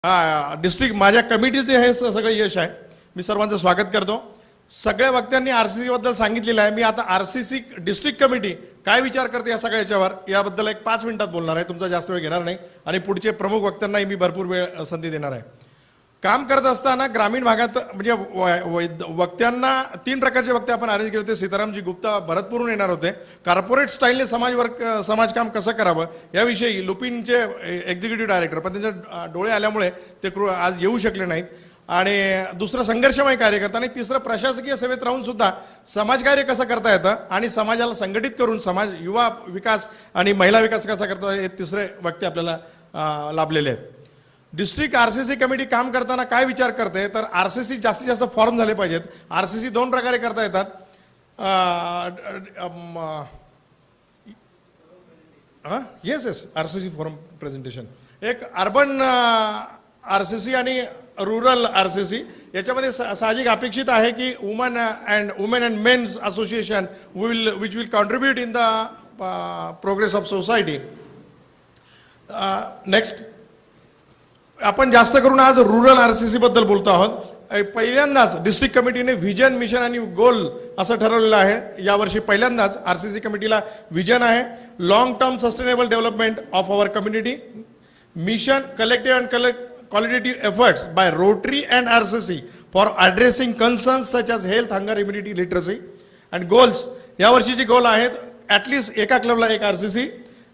District माझ्या कमिटीचे हे सगळं यश आहे. मी सर्वांचं स्वागत करतो. सगळ्या वक्त्यांनी आरसीसी बद्दल सांगितलेलं आहे. मी आता आरसीसी डिस्ट्रिक्ट कमिटी काय विचार करते या सगळ्याच्यावर याबद्दल एक 5 मिनिटात बोलणार आहे. तुमचा जास्त वेळ घेणार नाही आणि पुढचे प्रमुख वक्त्यांनाही मी भरपूर वेळ संधी देणार आहे. काम करत असताना ग्रामीण भागात म्हणजे वक्त्यांना 3 प्रकारचे वक्ते आपण अरेंज केले होते. सीतारामजी गुप्ता भरतपूरून येणार होते. कॉर्पोरेट स्टाईलने समाजकाम कसं करावं याविषयी लुपिनचे एक्झिक्युटिव्ह डायरेक्टर, पण त्यांच्या डोळे आल्यामुळे ते आज येऊ शकले नाहीत. आणि दुसरं संघर्षमय कार्यकर्ता आणि तिसरं प्रशासकीय सेवेत राहून सुद्धा समाजकार्य कसं करता येतं आणि समाजाला संघटित करून समाज युवा विकास आणि महिला विकास कसा करता हे तिसरे वक्ते आपल्याला लाभलेले आहेत. डिस्ट्रिक्ट आरसीसी कमिटी काम करताना काय विचार करते तर आरसीसी जास्तीत जास्त फॉर्म झाले पाहिजेत. आरसीसी 2 प्रकारे करता येतात. येस आरसीसी फॉर्म प्रेझेंटेशन, एक अर्बन आरसीसी आणि रुरल आरसीसी. याच्यामध्ये साहजिक अपेक्षित आहे की woman and men's association which will contribute in the progress of society. Next, आपण जास्त करून आज रुरल आरसीसी बद्दल बोलतो आहोत. पहिल्यांदाच डिस्ट्रिक्ट कमिटीने व्हिजन, मिशन आणि गोल असं ठरवलेलं आहे. यावर्षी पहिल्यांदाच आरसीसी कमिटीला व्हिजन आहे long term sustainable development of our community. Mission collective and qualitative efforts by Rotary and RCC for addressing concerns such as health, hunger, immunity, literacy and goals. या वर्षीचे गोल आहेत ॲटलिस्ट एका क्लबला एक आरसीसी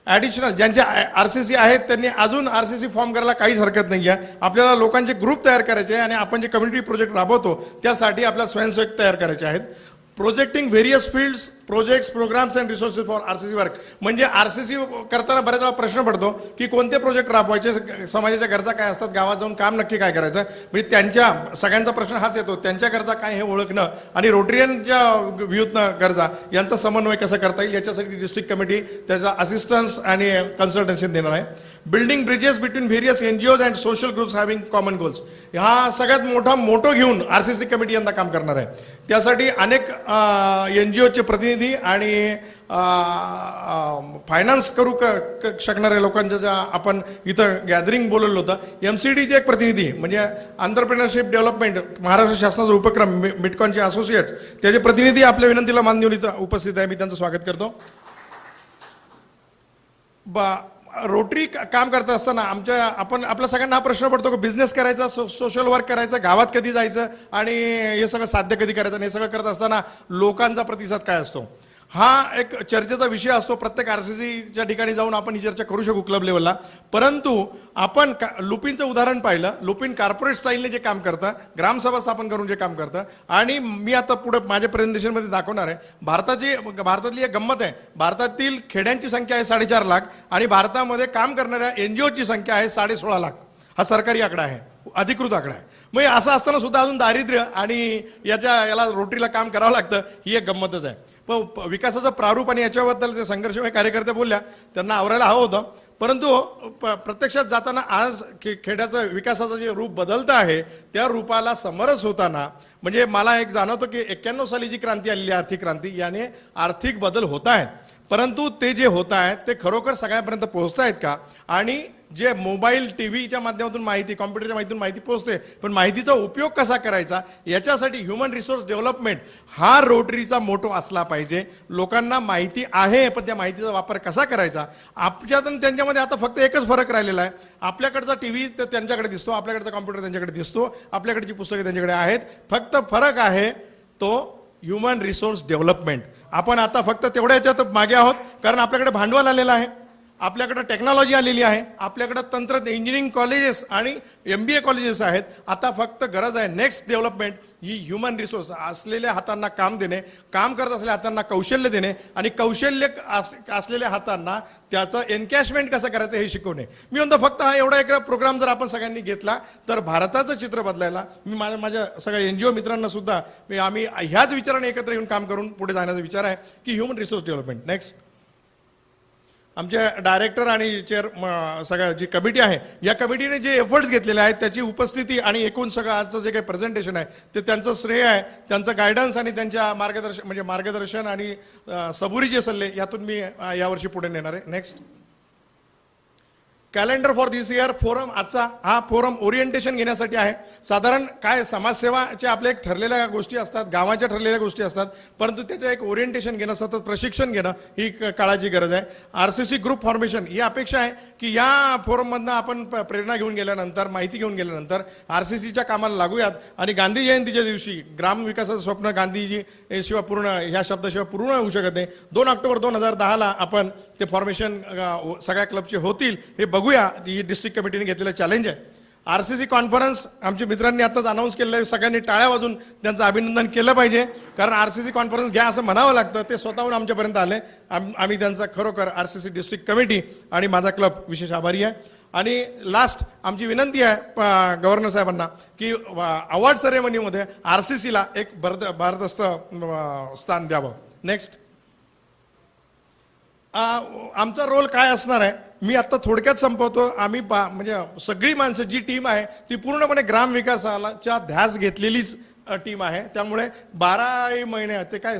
ॲडिशनल. ज्यांच्या RCC आहेत त्यांनी अजून RCC form करायला काहीच हरकत नाही आहे. आपल्याला लोकांचे ग्रुप तयार करायचे आणि आपण जे कम्युनिटी प्रोजेक्ट राबवतो त्यासाठी आपल्याला स्वयंसेवक तयार करायचे आहेत. Projecting various fields, projects, programmes and resources for RCC work. म्हणजे आरसीसी करताना बऱ्याच वेळा प्रश्न पडतो की कोणते प्रोजेक्ट राबवायचे, समाजाच्या गरजा काय असतात, गावात जाऊन काम नक्की काय करायचं. म्हणजे त्यांच्या सगळ्यांचा प्रश्न हाच येतो, त्यांच्या गरजा काय हे ओळखणं आणि रोटरियनच्या व्ह्यूतनं गरजा यांचा समन्वय कसा करता येईल याच्यासाठी डिस्ट्रिक्ट कमिटी त्याचा असिस्टन्स आणि कन्सल्टेशन देणार आहे. Building bridges between various NGOs and social groups having common goals. हा सगळ्यात मोठो घेऊन आरसीसी कमिटी यंदा काम करणार आहे. त्यासाठी अनेक एनजीओचे प्रतिनिधी आणि फायनान्स करू शकणाऱ्या लोकांच्या ज्या आपण इथं गॅदरिंग बोलवलं होतं. एमसीडीचे एक प्रतिनिधी म्हणजे एंटरप्रेनरशिप डेव्हलपमेंट महाराष्ट्र शासनाचा उपक्रम मिटकॉनचे असोसिएट त्याचे प्रतिनिधी आपल्या विनंतीला मान देऊन इथं उपस्थित आहे. मी त्यांचं स्वागत करतो. रोटरी काम करत असताना आपल्या सगळ्यांना हा प्रश्न पडतो की बिझनेस करायचा, सोशल वर्क करायचं, गावात कधी जायचं आणि हे सगळं साध्य कधी करायचं. हे सगळं करत असताना लोकांचा प्रतिसाद काय असतो हा एक चर्चेचा विषय असतो. प्रत्येक आरसीसीच्या ठिकाणी जाऊन आपण ही चर्चा करू शकू क्लब लेवलला. परंतु आपण लुपिनचं उदाहरण पाहिलं. लुपिन कॉर्पोरेट स्टाईलने जे काम करतं, ग्रामसभा स्थापन करून जे काम करतं आणि मी आता पुढे माझ्या प्रेझेंटेशनमध्ये दाखवणार आहे. भारतातली एक गंमत आहे. भारतातील खेड्यांची संख्या आहे 4.5 लाख आणि भारतामध्ये काम करणाऱ्या एनजीओची संख्या आहे 16.5 लाख. हा सरकारी आकडा आहे, अधिकृत आकडा आहे. मग असं असताना सुद्धा अजून दारिद्र्य आणि याला रोटरीला काम करावं लागतं, ही एक गंमतच आहे. पण विकासाचं प्रारूप आणि याच्याबद्दल ते संघर्षमय कार्यकर्ते बोलल्या, त्यांना आवरायला हवं होतं. परंतु प्रत्यक्षात जाताना आज खेड्याचं विकासाचं जे रूप बदलतं आहे त्या रूपाला समरस होताना म्हणजे मला एक जाणवतं की 91 साली जी क्रांती आलेली आर्थिक क्रांती याने आर्थिक बदल होत आहेत. परंतु ते जे होत आहेत ते खरोखर सगळ्यांपर्यंत पोहोचत आहेत का. आणि जे मोबाईल टीव्हीच्या माध्यमातून माहिती, कॉम्प्युटरच्या माहितीतून माहिती पोहोचते, पण माहितीचा उपयोग कसा करायचा याच्यासाठी ह्युमन रिसोर्स डेव्हलपमेंट हा रोटरीचा मोटो असला पाहिजे. लोकांना माहिती आहे पण त्या माहितीचा वापर कसा करायचा. आपल्यात त्यांच्यामध्ये आता फक्त एकच फरक राहिलेला आहे. आपल्याकडचा टीव्ही तर त्यांच्याकडे दिसतो, आपल्याकडचा कॉम्प्युटर त्यांच्याकडे दिसतो, आपल्याकडची पुस्तके त्यांच्याकडे आहेत. फक्त फरक आहे तो ह्युमन रिसोर्स डेव्हलपमेंट. आपण आता फक्त तेवढ्या याच्यात मागे आहोत कारण आपल्याकडे भांडवल आलेलं आहे, आपल्याकडे टेक्नॉलॉजी आलेली आहे, आपल्याकडे इंजिनिअरिंग कॉलेजेस आणि MBA कॉलेजेस आहेत. आता फक्त गरज आहे नेक्स्ट डेव्हलपमेंट ही ह्युमन रिसोर्स असलेल्या हातांना काम देणे, काम करत असलेल्या हातांना कौशल्य देणे आणि कौशल्य असलेल्या हातांना त्याचं एनकॅशमेंट कसं करायचं हे शिकवणे. मी म्हणतो फक्त हा एवढा एक प्रोग्राम जर आपण सगळ्यांनी घेतला तर भारताचं चित्र बदलायला. मी माझ्या सगळ्या NGO मित्रांना सुद्धा आम्ही ह्याच विचाराने एकत्र येऊन काम करून पुढे जाण्याचा विचार आहे की ह्युमन रिसोर्स डेव्हलपमेंट. नेक्स्ट, आमचे डायरेक्टर आणि चेअर सगळ्या जी कमिटी आहे या कमिटीने जे एफर्ट्स घेतलेले आहेत त्याची उपस्थिती आणि एकूण सगळं आजचं जे काही प्रेझेंटेशन आहे ते त्यांचं श्रेय आहे. त्यांचं गायडन्स आणि त्यांच्या मार्गदर्शन आणि सबुरीचे सल्ले यातून मी यावर्षी पुढे नेणार आहे. Next, calendar for this year forum, आजचा हा फोरम ओरिएंटेशन घेण्यासाठी आहे. साधारण काय समाजसेवाच्या आपल्या एक ठरलेल्या गोष्टी असतात, गावाच्या ठरलेल्या गोष्टी असतात, परंतु त्याचं एक ओरिएंटेशन घेणं, सतत प्रशिक्षण घेणं ही काळाची गरज आहे. RCC ग्रुप फॉर्मेशन ही अपेक्षा आहे की या फोरममधनं आपण प्रेरणा घेऊन गेल्यानंतर, माहिती घेऊन गेल्यानंतर RCCच्या कामाला लागूयात आणि गांधी जयंतीच्या दिवशी ग्राम विकासाचं स्वप्न गांधीजी शिवाय पूर्ण, ह्या शब्दाशिवाय पूर्ण होऊ शकत नाही. 2 ऑक्टोबर 2010ला आपण ते फॉर्मेशन सगळ्या क्लबचे होतील हे बघूया. ही डिस्ट्रिक्ट कमिटीने घेतलेलं चॅलेंज आहे. RCC कॉन्फरन्स आमच्या मित्रांनी आताच अनाऊन्स केलेलं आहे. सगळ्यांनी टाळ्या वाजून त्यांचं अभिनंदन केलं पाहिजे, कारण RCC कॉन्फरन्स घ्या असं म्हणावं लागतं. ते स्वतःहून आमच्यापर्यंत आले. आम्ही त्यांचा खरोखर RCC डिस्ट्रिक्ट कमिटी आणि माझा क्लब विशेष आभारी आहे. आणि लास्ट आमची विनंती आहे गव्हर्नर साहेबांना की अवॉर्ड सेरेमनीमध्ये RCCला एक भारदस्त स्थान द्यावं. नेक्स्ट, आमचा रोल काय असणार आहे मी आता थोडक्यात संपवतो. आम्ही म्हणजे सगळी माणसं जी टीम आहे ती पूर्णपणे ग्राम विकासाच्या ध्यास घेतलेलीच टीम आहे. त्यामुळे 12 महिने ते काय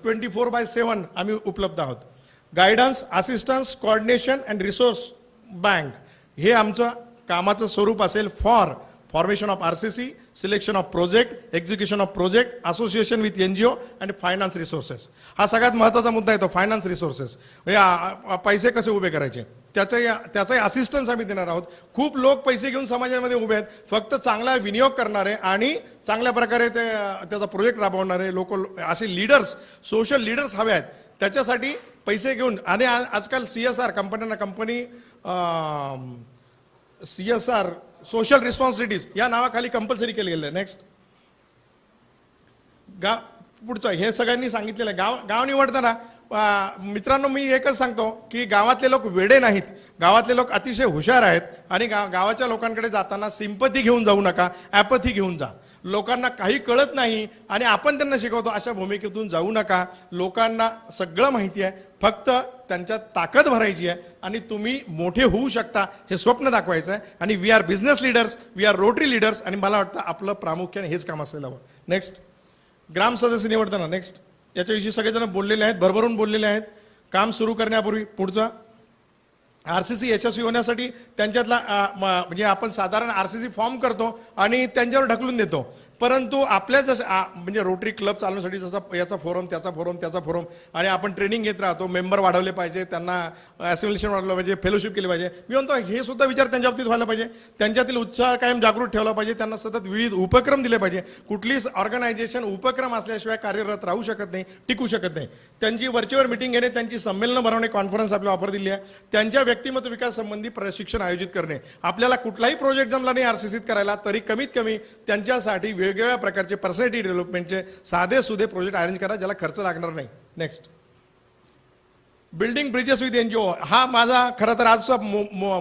24/7 आम्ही उपलब्ध आहोत. Guidance, assistance, coordination and resource bank हे आमचं कामाचं स्वरूप असेल. Formation of RCC, selection of project, execution of project, association with NGO and finance resources. हा सगळ्यात महत्त्वाचा मुद्दा आहे तो फायनान्स रिसोर्सेस, म्हणजे पैसे कसे उभे करायचे त्याचाही असिस्टन्स आम्ही देणार आहोत. खूप लोक पैसे घेऊन समाजामध्ये उभे आहेत, फक्त चांगला विनियोग करणारे आणि चांगल्या प्रकारे त्याचा प्रोजेक्ट राबवणारे लोक, असे लीडर्स, सोशल लीडर्स हवे आहेत. त्याच्यासाठी पैसे घेऊन आणि आजकाल CSR company CSR social responsibilities या नावाखाली कंपल्सरी केले गेले. नेक्स्ट, पुढचं हे सगळ्यांनी सांगितलेलं आहे. गाव निवडताना मित्रांनो मी एकच सांगतो की गावातले लोक वेडे नाहीत, गावातले लोक अतिशय हुशार आहेत. आणि गावाच्या लोकांकडे जाताना सिंपती घेऊन जाऊ नका, ॲपथी घेऊन जा. लोकांना काही कळत नाही आणि आपण त्यांना शिकवतो अशा भूमिकेतून जाऊ नका. लोकांना सगळं माहिती आहे, फक्त त्यांच्यात ताकद भरायची आहे आणि तुम्ही मोठे होऊ शकता हे स्वप्न दाखवायचं आहे. आणि we are business leaders, we are Rotary leaders, आणि मला वाटतं आपलं प्रामुख्याने हेच काम असायला हवं. नेक्स्ट, ग्राम सदस्य निवडताना नेक्स्ट याच्याविषयी सगळेजण बोललेले आहेत, भरभरून बोललेले आहेत. काम सुरू करण्यापूर्वी पुढचा RCC यशस्वी होण्यासाठी त्यांच्यातला म्हणजे आपण साधारण RCC फॉर्म करतो आणि त्यांच्यावर ढकलून देतो, परंतु आपल्या म्हणजे रोटरी क्लब चालवण्यासाठी जसा याचा फोरम, त्याचा फोरम आणि आपण ट्रेनिंग घेत राहतो. मेंबर वाढवले पाहिजे, त्यांना ॲसिम्युलेशन वाढवलं पाहिजे, फेलोशिप केली पाहिजे. मी म्हणतो हे सुद्धा विचार त्यांच्या बाबतीत व्हायला पाहिजे. त्यांच्यातील उत्साह कायम जागृत ठेवला पाहिजे. त्यांना सतत विविध उपक्रम दिले पाहिजे. कुठलीच ऑर्गनायझेशन उपक्रम असल्याशिवाय कार्यरत राहू शकत नाही, टिकू शकत नाही. त्यांची वरचेवर मिटिंग घेणे, त्यांची संमेलनं भरवणे, कॉन्फरन्स आपल्याला ऑफर दिली आहे. त्यांच्या व्यक्तिमत्व विकास संबंधी प्रशिक्षण आयोजित करणे. आपल्याला कुठलाही प्रोजेक्ट जमला नाही RCCत करायला तरी कमीत कमी त्यांच्यासाठी वेगवेगळ्या प्रकारचे पर्सनॅलिटी डेव्हलपमेंटचे साधे सुधे प्रोजेक्ट अरेंज करा ज्याला खर्च लागणार नाही. Next, building bridges with NGO हा माझा खरं तर आजचा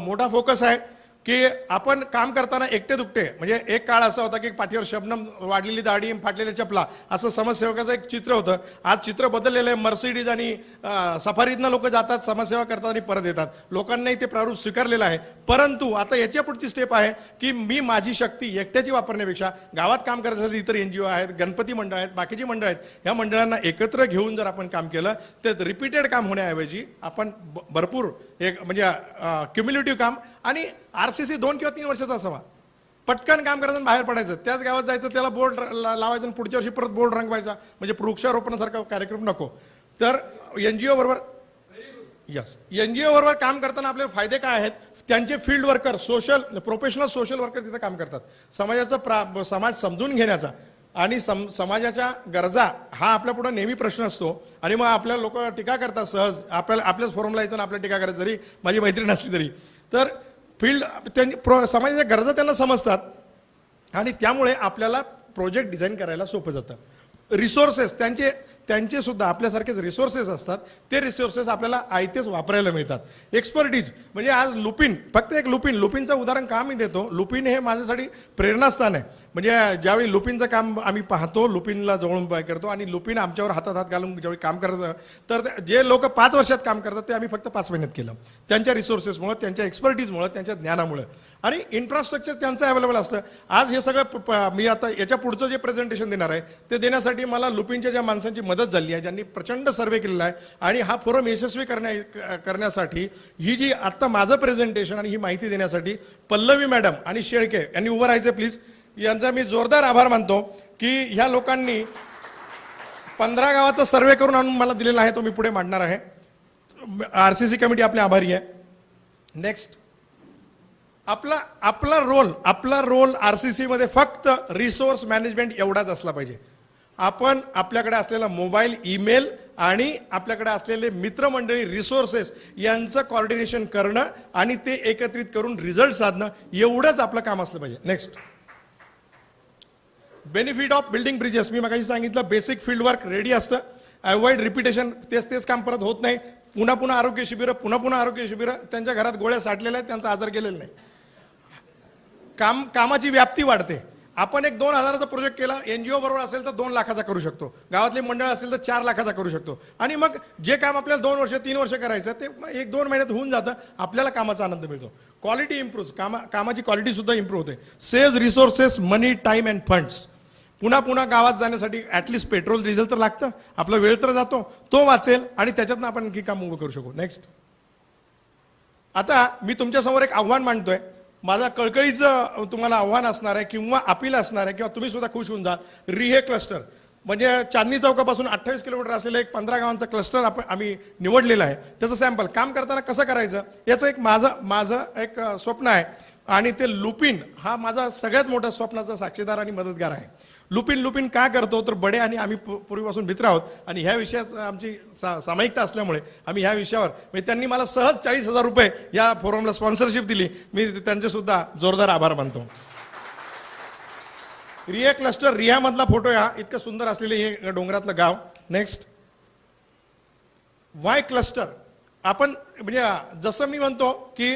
मोठा फोकस आहे की आपण काम करताना एकटे दुकटे, म्हणजे एक काळ असा होता की पाठीवर शबनम, वाढलेली दाढी, फाटलेल्या चपला असं समाजसेवकाचं एक चित्र होतं. आज चित्र बदललेलं आहे. मर्सिडीज आणि सफारीतनं लोक जातात, समाजसेवा करतात आणि परत येतात. लोकांनाही ते प्रारूप स्वीकारलेलं आहे. परंतु आता याच्या पुढची स्टेप आहे की मी माझी शक्ती एकट्याची वापरण्यापेक्षा गावात काम करण्यासाठी इतर NGO आहेत, गणपती मंडळ आहेत, बाकीची मंडळ आहेत, ह्या मंडळांना एकत्र घेऊन जर आपण काम केलं तर रिपीटेड काम होण्याऐवजी आपण भरपूर एक म्हणजे क्युम्युलेटिव्ह काम. आणि RCC 2 किंवा 3 वर्षाचा असावा. पटकन काम करायचं, बाहेर पडायचं, त्याच गावात जायचं, त्याला बोर्ड लावायचं आणि पुढच्या वर्षी परत बोर्ड रंगवायचा, म्हणजे वृक्षारोपणासारखा कार्यक्रम नको. तर NGO बरोबर NGO बरोबर काम करताना आपले फायदे काय आहेत? त्यांचे field worker, professional social worker तिथे काम करतात. समाज समजून घेण्याचा आणि समाजाच्या गरजा हा आपल्या पुढे नेहमी प्रश्न असतो. आणि मग आपल्या लोक टीका करतात सहज, आपल्याच फोरमला यायचं आणि आपल्या टीका करायचं, जरी माझी मैत्रीण असली तरी. तर फील्ड समाजाच्या गरजा त्यांना समजतात आणि त्यामुळे आपल्याला प्रोजेक्ट डिझाईन करायला सोपं जातं. रिसोर्सेस त्यांचे सुद्धा आपल्यासारखेच रिसोर्सेस असतात. ते रिसोर्सेस आपल्याला आयतेच वापरायला मिळतात. एक्सपर्टीज म्हणजे आज लुपिन, फक्त एक लुपिनचं उदाहरण का मी देतो. लुपिन हे माझ्यासाठी प्रेरणास्थान आहे. म्हणजे ज्यावेळी लुपिनचं काम आम्ही पाहतो, लुपिनला जवळून करतो आणि लुपिन आमच्यावर हातात हात घालून ज्यावेळी काम करतं, तर जे लोक 5 वर्षात काम करतात ते आम्ही फक्त 5 महिन्यात केलं. त्यांच्या रिसोर्सेसमुळे, त्यांच्या एक्सपर्टीजमुळे, त्यांच्या ज्ञानामुळे. आणि इन्फ्रास्ट्रक्चर त्यांचं अवेलेबल असतं. आज हे सगळं मी आता याच्या पुढचं जे प्रेझेंटेशन देणार आहे ते देण्यासाठी त्यासाठी मला लुपिनच्या ज्या माणसांची मदत झाली आहे, ज्यांनी प्रचंड सर्वे केलेला आहे, आणि हा फोरम यशस्वी करण्यासाठी ही जी आत्ता माझं प्रेझेंटेशन आणि ही माहिती देण्यासाठी पल्लवी मॅडम आणि शेळके यांनी उभं राहायचं प्लीज. यांचा मी जोरदार आभार मानतो की ह्या लोकांनी 15 गावाचा सर्वे करून आणून मला दिलेला आहे, तो मी पुढे मांडणार आहे. RCC कमिटी आपले आभारी आहे. नेक्स्ट, आपला रोल RCC मध्ये फक्त रिसोर्स मॅनेजमेंट एवढाच असला पाहिजे. आपण आपल्याकडे असलेला मोबाईल, ईमेल आणि आपल्याकडे असलेले मित्रमंडळी, रिसोर्सेस यांचं कोऑर्डिनेशन करणं आणि ते एकत्रित करून रिझल्ट साधणं एवढंच आपलं काम असलं पाहिजे. Next, benefit of building bridges. मी मगाशी सांगितलं बेसिक फील्ड वर्क रेडी असतं, अवॉइड रिपिटेशन, तेच काम परत होत नाही. पुन्हा आरोग्य शिबिरं, पुन्हा आरोग्य शिबिरं, त्यांच्या घरात गोळ्या साठलेल्या आहेत, त्यांचा आजार गेलेला नाही. कामाची व्याप्ती वाढते. आपण एक 2,000चा प्रोजेक्ट केला, NGO बरोबर असेल तर 2 लाखाचा करू शकतो, गावातले मंडळ असेल तर 4 लाखाचा करू शकतो, आणि मग जे काम आपल्याला 2 वर्ष 3 वर्ष करायचं ते 1-2 महिन्यात होऊन जातं. आपल्याला कामाचा आनंद मिळतो. क्वालिटी इम्प्रूव्ह, कामाची क्वालिटी सुद्धा इम्प्रूव्ह होते. Save resources, money, time and funds. पुन्हा गावात जाण्यासाठी ॲटलिस्ट पेट्रोल डिझेल तर लागतं, आपला वेळ तर जातो, तो वाचेल आणि त्याच्यातनं आपण आणखी काम उभं करू शकू. नेक्स्ट, आता मी तुमच्यासमोर एक आव्हान मांडतोय. माझा कळकळीचं तुम्हाला आव्हान असणार आहे किंवा अपील असणार आहे, किंवा तुम्ही सुद्धा खुश होऊन जा. रिहे क्लस्टर म्हणजे चांदणी चौकापासून 28 किलोमीटर असलेलं एक 15 गावांचं क्लस्टर आम्ही निवडलेलं आहे. त्याचं सॅम्पल काम करताना कसं करायचं याचं एक माझं एक स्वप्न आहे, आणि ते लुपिन हा माझा सगळ्यात मोठा स्वप्नाचा साक्षीदार आणि मदतगार आहे. लुपिन का करतो तर बडे आणि आम्ही पूर्वीपासून मित्र आहोत, आणि ह्या विषयाचं आमची सामायिकता असल्यामुळे आम्ही ह्या विषयावर म्हणजे त्यांनी मला सहज 40,000 रुपये या फोरमला स्पॉन्सरशिप दिली. मी त्यांचे सुद्धा जोरदार आभार मानतो. रिया क्लस्टर, रियामधला फोटो हा इतकं सुंदर असलेले हे डोंगरातलं गाव. Next, Y cluster. आपण म्हणजे जसं मी म्हणतो की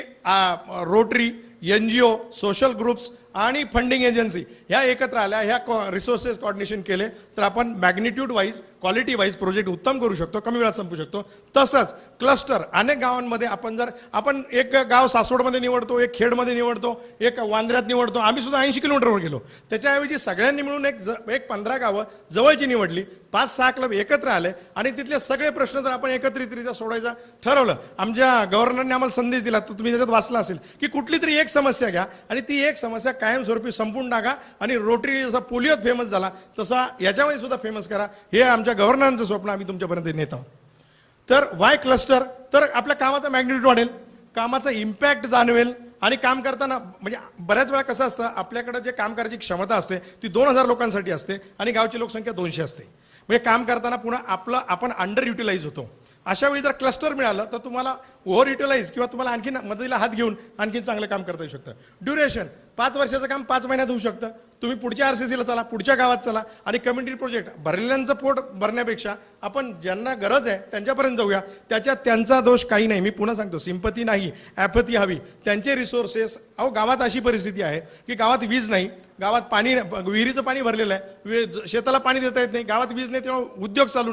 रोटरी, NGO, सोशल ग्रुप्स आणि फंडिंग एजन्सी ह्या एकत्र आल्या, ह्या रिसोर्सेस कोऑर्डिनेशन केले तर आपण magnitude wise, quality wise project उत्तम करू शकतो, कमी वेळात संपू शकतो. तसंच क्लस्टर अनेक गावांमध्ये आपण एक गाव सासवडमध्ये निवडतो, एक खेडमध्ये निवडतो, एक वांद्र्यात निवडतो. आम्ही सुद्धा 80 किलोमीटरवर गेलो. त्याच्याऐवजी सगळ्यांनी मिळून एक 15 गावं जवळची निवडली, 5-6 क्लब एकत्र आले आणि तिथले सगळे प्रश्न जर आपण एकत्रितरित्या सोडायचं ठरवलं. आमच्या गव्हर्नरने आम्हाला संदेश दिला, तो तुम्ही त्याच्यात वाचला असेल, की कुठली तरी एक समस्या घ्या आणि ती एक समस्या कायमस्वरूपी संपून टाका, आणि रोटरी जसा पोलिओत फेमस झाला तसा याच्यामध्ये सुद्धा फेमस करा. हे आमच्या गव्हर्नरांचं स्वप्न आम्ही तुमच्यापर्यंत नेत आहोत. तर वाय क्लस्टर, तर आपल्या कामाचा मॅग्निट्यूड वाढेल, कामाचा इम्पॅक्ट जाणवेल, आणि काम करताना म्हणजे बऱ्याच वेळा कसं असतं, आपल्याकडे जे काम करायची क्षमता असते ती 2,000 लोकांसाठी असते आणि गावची लोकसंख्या 200 असते. म्हणजे काम करताना पुन्हा आपण अंडर युटिलाइज होतो. अशा वेळी जर क्लस्टर मिळालं तर तुम्हाला ओव्हर युटिलाइज किंवा तुम्हाला आणखी मदतीला हात घेऊन आणखी चांगलं काम करता येऊ शकतं. ड्युरेशन 5 वर्षाचं काम 5 महिन्यात होऊ शकतं. तुम्ही पुढच्या RCCला चला, पुढच्या गावात चला, आणि कम्युनिटी प्रोजेक्ट भरलेल्यांचं पोट भरण्यापेक्षा आपण ज्यांना गरज आहे त्यांच्यापर्यंत जाऊया. त्यांचा दोष काही नाही. मी पुन्हा सांगतो, सिंपती नाही, ॲपथी हवी. त्यांचे रिसोर्सेस, गावात अशी परिस्थिती आहे की गावात वीज नाही, गावात पाणी, विहिरीचं पाणी भरलेलं आहे, शेताला पाणी देता येत नाही, गावात वीज नाही, तेव्हा उद्योग चालू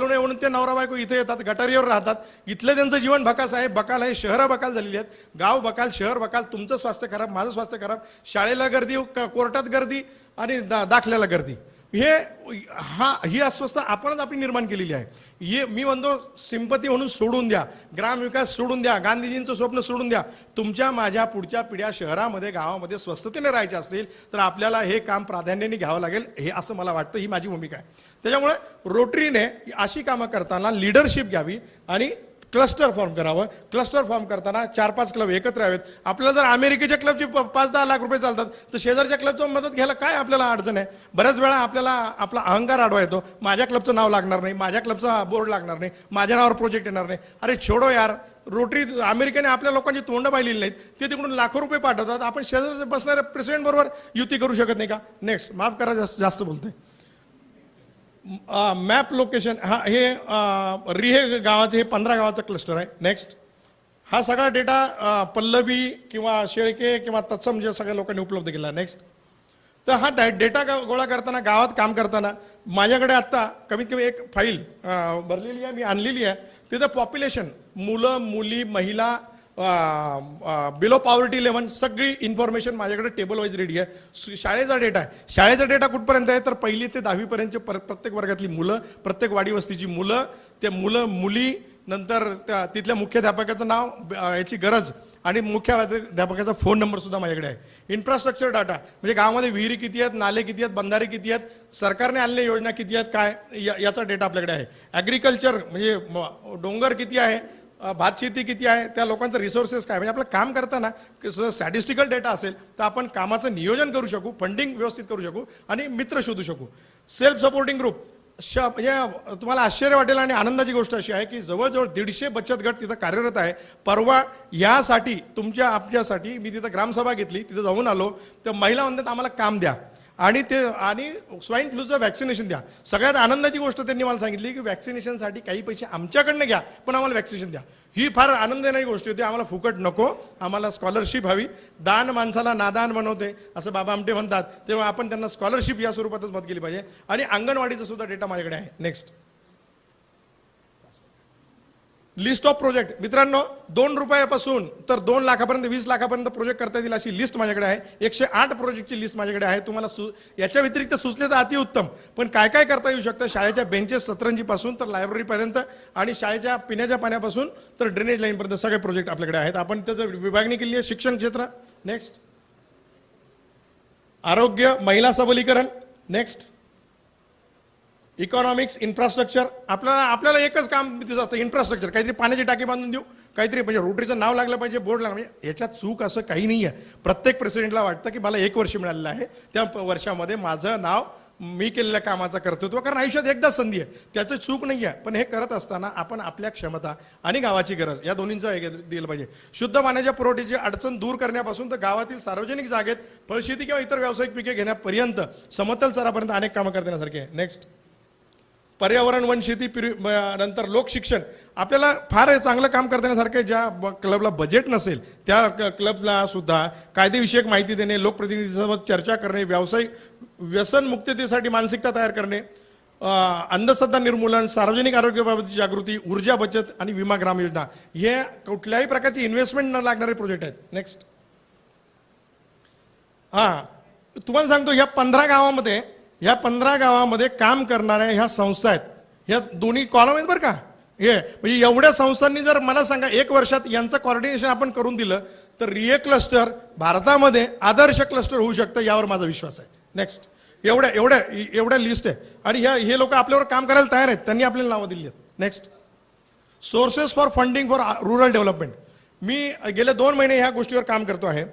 नाही म्हणून ते नवरा बायको इथे येतात, गटारीवर राहतात. इथलं त्यांचं जीवन बकास आहे, बकाल आहे, शहरं बकाल झालेली आहेत. गाव बकाल, शहर बकाल, तुमचं स्वास्थ्य खराब, माझं स्वास्थ्य खराब, शाळेला गर्दी, कोर्टात गर्दी आणि दाखल्याला गर्दी. ही अस्वस्थता आपणच आपली निर्माण केलेली आहे. मी म्हणतो सिंपती म्हणून सोडून द्या, ग्रामविकास सोडून द्या, गांधीजींचं स्वप्न सोडून द्या. तुमच्या माझ्या पुढच्या पिढ्या शहरामध्ये, गावामध्ये स्वस्थतेने राहायच्या असतील तर आपल्याला हे काम प्राधान्याने घ्यावं लागेल, हे असं मला वाटतं. ही माझी भूमिका आहे. त्याच्यामुळे रोटरीने अशी कामं करताना लिडरशिप घ्यावी आणि क्लस्टर फॉर्म करावं. क्लस्टर फॉर्म करताना 4-5 क्लब एकत्र यावेत. आपल्याला जर अमेरिकेच्या क्लबची 5-10 लाख रुपये चालतात तर शेजारच्या क्लबचं मदत घ्यायला काय आपल्याला अडचण आहे. बऱ्याच वेळा आपल्याला आपला अहंकार आडवा येतो. माझ्या क्लबचं नाव लागणार नाही, माझ्या क्लबचा बोर्ड लागणार नाही, माझ्या नावावर प्रोजेक्ट येणार नाही. अरे छोडो यार, रोटरी अमेरिकेने आपल्या लोकांची तोंड पाहिलेली नाहीत, ते तिकडून लाखो रुपये पाठवतात. आपण शेजारच्या बसणाऱ्या प्रेसिडेंट बरोबर युती करू शकत नाही का? नेक्स्ट, माफ करा जास्त बोलतोय. मॅप लोकेशन, हे रिहे गावाचे, हे 15 गावाचं क्लस्टर आहे. नेक्स्ट, हा सगळा डेटा पल्लवी किंवा शेळके किंवा तत्सम जे सगळ्या लोकांनी उपलब्ध केला. नेक्स्ट, तर हा डेटा गोळा करताना, गावात काम करताना माझ्याकडे आत्ता कमीत कमी एक फाईल भरलेली आहे, मी आणलेली आहे. तिथं पॉप्युलेशन, मुलं, मुली, महिला, बिलो पॉवर्टी लेव्हल सगळी इन्फॉर्मेशन माझ्याकडे टेबल वाईज रेडी आहे. शाळेचा डेटा आहे. शाळेचा डेटा कुठपर्यंत आहे तर 1ली ते 10वी पर्यंतचे प्रत्येक वर्गातली मुलं, प्रत्येक वाडी वस्तीची मुलं, ते मुलं मुली, नंतर तिथल्या मुख्याध्यापकाचं नाव, याची गरज आणि मुख्याध्यापकाचा फोन नंबर सुद्धा माझ्याकडे आहे. इन्फ्रास्ट्रक्चर डाटा म्हणजे गावामध्ये विहिरी किती आहेत, नाले किती आहेत, बंधारे किती आहेत, सरकारने आणलेल्या योजना किती आहेत, काय याचा डेटा आपल्याकडे आहे. ॲग्रिकल्चर म्हणजे डोंगर किती आहे, भात शेती किती आहे, त्या लोकांचं रिसोर्सेस काय, म्हणजे आपलं काम करताना स्टॅटिस्टिकल डेटा असेल तर आपण कामाचं नियोजन करू शकू, फंडिंग व्यवस्थित करू शकू आणि मित्र शोधू शकू. सेल्फ सपोर्टिंग ग्रुप म्हणजे तुम्हाला आश्चर्य वाटेल आणि आनंदाची गोष्ट अशी आहे की जवळजवळ 150 बचत गट तिथं कार्यरत आहे. परवा यासाठी आपल्यासाठी मी तिथं ग्रामसभा घेतली, तिथं जाऊन आलो तर महिला म्हणतात आम्हाला काम द्या आणि स्वाईन फ्लूचं वॅक्सिनेशन द्या. सगळ्यात आनंदाची गोष्ट त्यांनी मला सांगितली की वॅक्सिनेशनसाठी काही पैसे आमच्याकडनं घ्या पण आम्हाला वॅक्सिनेशन द्या. ही फार आनंद देणारी गोष्ट होती. आम्हाला फुकट नको, आम्हाला स्कॉलरशिप हवी. दान माणसाला नादान बनवते असं बाबा आमटे म्हणतात, तेव्हा आपण त्यांना स्कॉलरशिप या स्वरूपातच मदत केली पाहिजे. आणि अंगणवाडीचा सुद्धा डेटा माझ्याकडे आहे. Next list of project. मित्रांनो 2 रुपयापासून तर 2 लाखापर्यंत 20 लाखापर्यंत प्रोजेक्ट करता येईल अशी लिस्ट माझ्याकडे आहे. 108 प्रोजेक्टची लिस्ट माझ्याकडे आहे. तुम्हाला याच्या व्यतिरिक्त सुचले तर अतिउत्तम, पण काय काय करता येऊ शकतं शाळेच्या बेंचेस सतरंजीपासून तर लायब्ररीपर्यंत आणि शाळेच्या पिण्याच्या पाण्यापासून तर ड्रेनेज लाईनपर्यंत सगळे प्रोजेक्ट आपल्याकडे आहेत. आपण त्याचं विभागणी केली आहे. शिक्षण क्षेत्र. नेक्स्ट आरोग्य, महिला सबलीकरण. Next economics, infrastructure. आपल्याला एकच काम तिथं असतं, इन्फ्रास्ट्रक्चर. काहीतरी पाण्याची टाकी बांधून देऊ, काहीतरी म्हणजे रोटरीचं नाव लागलं पाहिजे, बोर्ड लागला म्हणजे याच्यात चूक असं काही नाही आहे. प्रत्येक प्रेसिडेंटला वाटतं की मला 1 वर्ष मिळालेलं आहे, त्या वर्षामध्ये माझं नाव, मी केलेल्या कामाचं कर्तृत्व, कारण आयुष्यात एकदाच संधी आहे, त्याचं चूक नाही आहे. पण हे करत असताना आपण आपल्या क्षमता आणि गावाची गरज या दोन्हींचा दिलं पाहिजे. शुद्ध पाण्याच्या पुरवठ्याची अडचण दूर करण्यापासून तर गावातील सार्वजनिक जागेत फळशेती किंवा इतर व्यावसायिक पिके घेण्यापर्यंत समतल स्तरापर्यंत अनेक कामं करण्यासारखे आहे. नेक्स्ट पर्यावरण, वन शेती, नंतर लोकशिक्षण. आपल्याला फार चांगलं काम करण्यासारखं ज्या क्लबला बजेट नसेल त्या क्लबला सुद्धा कायदेविषयक माहिती देणे, लोकप्रतिनिधींसोबत चर्चा करणे, व्यावसायिक व्यसन मुक्ततेसाठी मानसिकता तयार करणे, अंधश्रद्धा निर्मूलन, सार्वजनिक आरोग्याबाबतची जागृती, ऊर्जा बचत आणि विमा ग्राम योजना. हे कुठल्याही प्रकारची इन्व्हेस्टमेंट न लागणारे प्रोजेक्ट आहेत. नेक्स्ट तुम्हाला सांगतो या 15 गावामध्ये काम करणाऱ्या ह्या संस्था आहेत. ह्या दोन्ही कॉलम आहेत बरं का. हे म्हणजे एवढ्या संस्थांनी जर मला सांगा 1 वर्षात यांचं कोऑर्डिनेशन आपण करून दिलं तर रिए क्लस्टर भारतामध्ये आदर्श क्लस्टर होऊ शकतं, यावर माझा विश्वास आहे. नेक्स्ट एवढ्या लिस्ट आहे आणि हे लोक आपल्यावर काम करायला तयार आहेत. त्यांनी आपल्याला नावं दिली आहेत. Next sources for funding for rural development. मी गेले 2 महिने ह्या गोष्टीवर काम करतो आहे.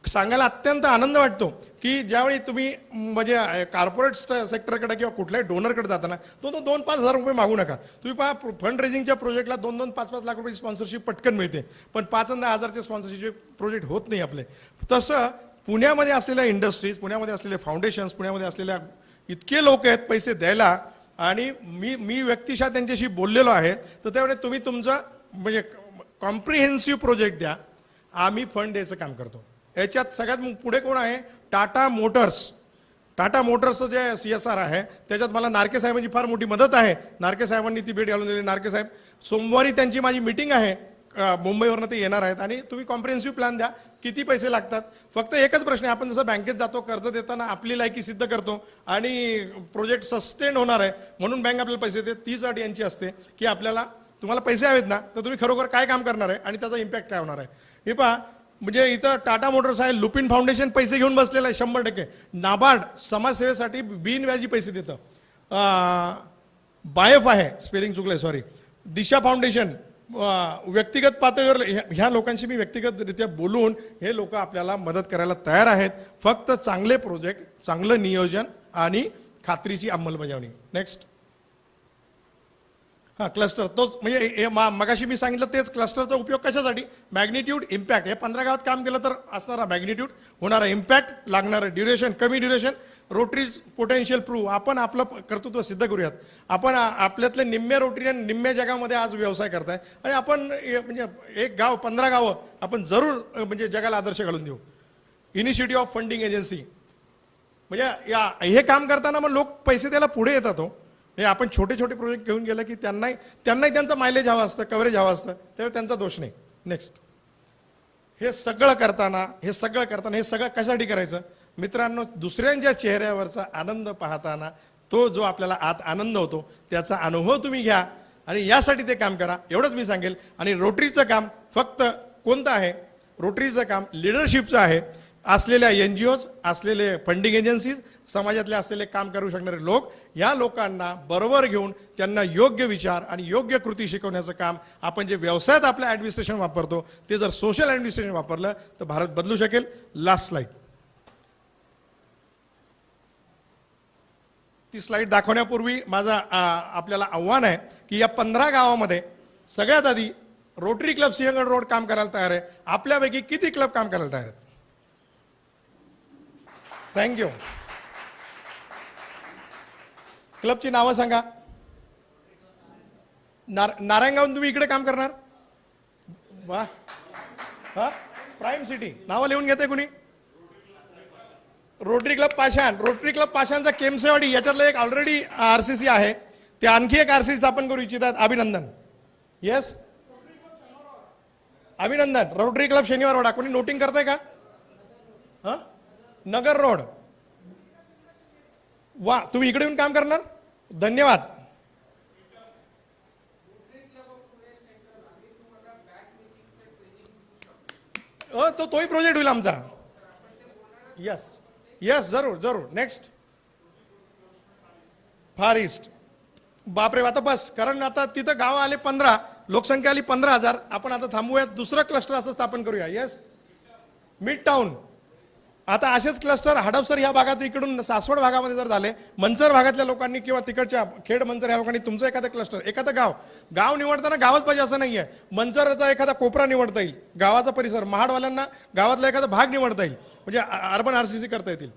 सांगायला अत्यंत आनंद वाटतो की ज्यावेळी तुम्ही म्हणजे कॉर्पोरेट सेक्टरकडे किंवा कुठल्याही डोनरकडे जाताना तो 2-5 हजार रुपये मागू नका. तुम्ही पहा फंड रेझिंगच्या प्रोजेक्टला 2-2, 5-5 लाख रुपये स्पॉन्सरशिप पटकन मिळते, पण 5 आणि 10 हजारचे स्पॉन्सरशिपचे प्रोजेक्ट होत नाही आपले. तसं पुण्यामध्ये असलेल्या इंडस्ट्रीज, पुण्यामध्ये असलेले फाउंडेशन्स, पुण्यामध्ये असलेल्या इतके लोक आहेत पैसे द्यायला. आणि मी व्यक्तिशः त्यांच्याशी बोललेलो आहे. तर त्यावेळी तुम्ही तुमचं म्हणजे कॉम्प्रिहेन्सिव्ह प्रोजेक्ट द्या, आम्ही फंड द्यायचं काम करतो. याच्यात सगळ्यात पुढे कोण आहे? टाटा मोटर्सचं जे CSR आहे त्याच्यात मला नारके साहेबांची फार मोठी मदत आहे. नारके साहेबांनी ती भेट घालून दिली. नारके साहेब सोमवारी त्यांची माझी मीटिंग आहे, मुंबईवरनं ते येणार आहेत आणि तुम्ही कॉम्प्रिहेन्सिव्ह प्लॅन द्या. किती पैसे लागतात? फक्त एकच प्रश्न आहे, आपण जसं बँकेत जातो कर्ज देताना आपली लायकी सिद्ध करतो आणि प्रोजेक्ट सस्टेन होणार आहे म्हणून बँक आपल्याला पैसे देते. तीच अट यांची असते की तुम्हाला पैसे हवेत ना तर तुम्ही खरोखर काय काम करणार आहे आणि त्याचा इम्पॅक्ट काय होणार आहे. हे पहा, म्हणजे इथं टाटा मोटर्स आहे, लुपिन फाउंडेशन पैसे घेऊन बसलेलं आहे 100%. नाबार्ड समाजसेवेसाठी बिनव्याजी पैसे देतं. बायफ आहे, स्पेलिंग चुकलंय सॉरी. दिशा फाउंडेशन व्यक्तिगत पातळीवर ह्या लोकांशी मी व्यक्तिगतरित्या बोलून हे लोक आपल्याला मदत करायला तयार आहेत. फक्त चांगले प्रोजेक्ट, चांगलं नियोजन आणि खात्रीची अंमलबजावणी. Next cluster. तोच म्हणजे मगाशी मी सांगितलं तेच क्लस्टरचा उपयोग कशासाठी? Magnitude, impact. हे 15 गावात काम केलं तर असणारा मॅग्निट्यूड, होणारा इम्पॅक्ट, लागणारं ड्युरेशन, कमी ड्युरेशन, रोटरीज पोटेन्शियल प्रूव्ह. आपण आपलं कर्तृत्व सिद्ध करूयात. आपण आपल्यातले निम्मे रोटरीयन निम्म्या जगामध्ये आज व्यवसाय करताय आणि आपण म्हणजे 1 गाव 15 गावं आपण जरूर म्हणजे जगाला आदर्श घालून देऊ. Initiative of funding agency. म्हणजे हे काम करताना मग लोक पैसे द्यायला पुढे येतात. हे आपण छोटे प्रोजेक्ट घेऊन गेलं की त्यांनाही त्यांचा मायलेज हवा असतं, कव्हरेज हवा असतं, त्यामुळे त्यांचा दोष नाही. नेक्स्ट हे सगळं करताना हे सगळं कशासाठी करायचं मित्रांनो? दुसऱ्यांच्या चेहऱ्यावरचा आनंद पाहताना तो जो आपल्याला आत आनंद होतो त्याचा अनुभव तुम्ही घ्या आणि यासाठी ते काम करा, एवढंच मी सांगेल. आणि रोटरीचं काम फक्त कोणतं आहे? रोटरीचं काम लिडरशिपचं आहे. असलेल्या NGOज, असलेले फंडिंग एजन्सीज, समाजातले असलेले काम करू शकणारे लोक, या लोकांना बरोबर घेऊन त्यांना योग्य विचार आणि योग्य कृती शिकवण्याचं काम. आपण जे व्यवसायात आपलं ॲडमिनिस्ट्रेशन वापरतो ते जर सोशल ॲडमिनिस्ट्रेशन वापरलं तर भारत बदलू शकेल. Last slide. ती स्लाईड दाखवण्यापूर्वी माझं आपल्याला आव्हान आहे की या 15 गावामध्ये सगळ्यात आधी रोटरी क्लब सिंहगड रोड काम करायला तयार आहे. आपल्यापैकी किती क्लब काम करायला तयार आहेत? थँक्यू. क्लबची नावं सांगा. नारायणगावून तुम्ही इकडे काम करणार? वा, हा, प्राईम सिटी. नावं लिहून घेते कुणी? रोटरी क्लब पाषाण. रोटरी क्लब पाषाणचा केमसेवाडी याच्यातलं एक ऑलरेडी RCC आहे. ते आणखी एक RCC स्थापन करू इच्छितात. अभिनंदन. येस, अभिनंदन. रोटरी क्लब शनिवारवाडा कोणी नोटिंग करताय का? हा, नगर रोड. वा, तुम्ही इकडे येऊन काम करणार? धन्यवाद. तोही प्रोजेक्ट होईल आमचा. यस यस, जरूर जरूर. नेक्स्ट, फार ईस्ट. बापरे, आता बस, कारण आता तिथं गाव आले 15, लोकसंख्या आली 15,000. आपण आता थांबूयात, दुसरं क्लस्टर असं स्थापन करूया. Yes, mid town. आता असेच क्लस्टर हडपसर या भागात, इकडून सासवड भागामध्ये जर झाले, मंचर भागातल्या लोकांनी किंवा तिकडच्या खेड मंचर या लोकांनी तुमचं एखादं क्लस्टर, एखादं गाव निवडताना गावच पाहिजे असं नाहीये. मंचरचा एखादा कोपरा निवडता येईल, गावाचा परिसर. महाडवाल्यांना गावातला एखादा भाग निवडता येईल, म्हणजे अर्बन RCC करता येतील.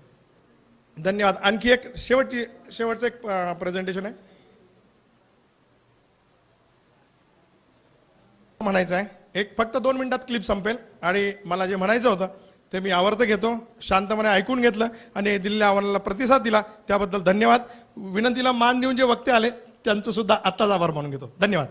धन्यवाद. आणखी एक शेवटचं एक प्रेझेंटेशन आहे म्हणायचं आहे. एक फक्त 2 मिनिटात क्लिप संपेल आणि मला जे म्हणायचं होतं ते मी आवर्त घेतो. शांतपणे ऐकून घेतलं आणि दिलेल्या आव्हानाला प्रतिसाद दिला त्याबद्दल धन्यवाद. विनंतीला मान देऊन जे वक्ते आले त्यांचं सुद्धा आत्ताच आभार मानून घेतो. धन्यवाद.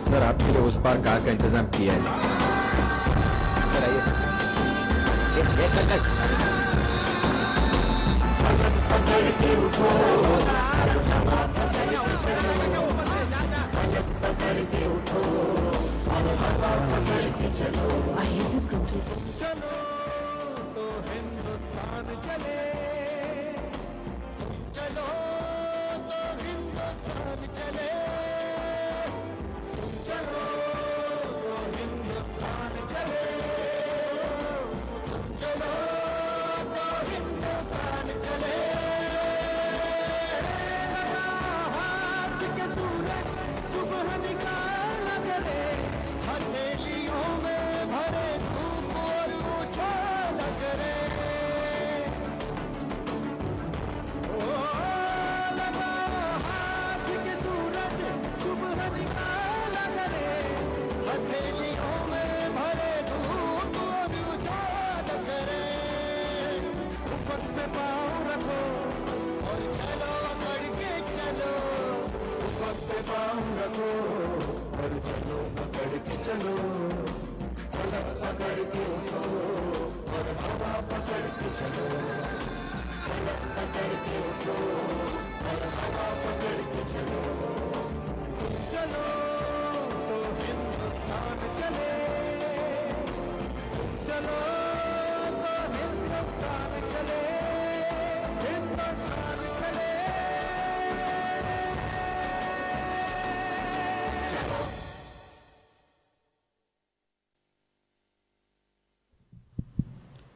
सर, आपके लिए उस पार कार का इंतजाम किया है सर. आइए sir. I hate this country.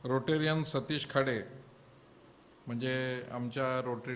Rotarian Satish Khade म्हणजे आमच्या रोटरी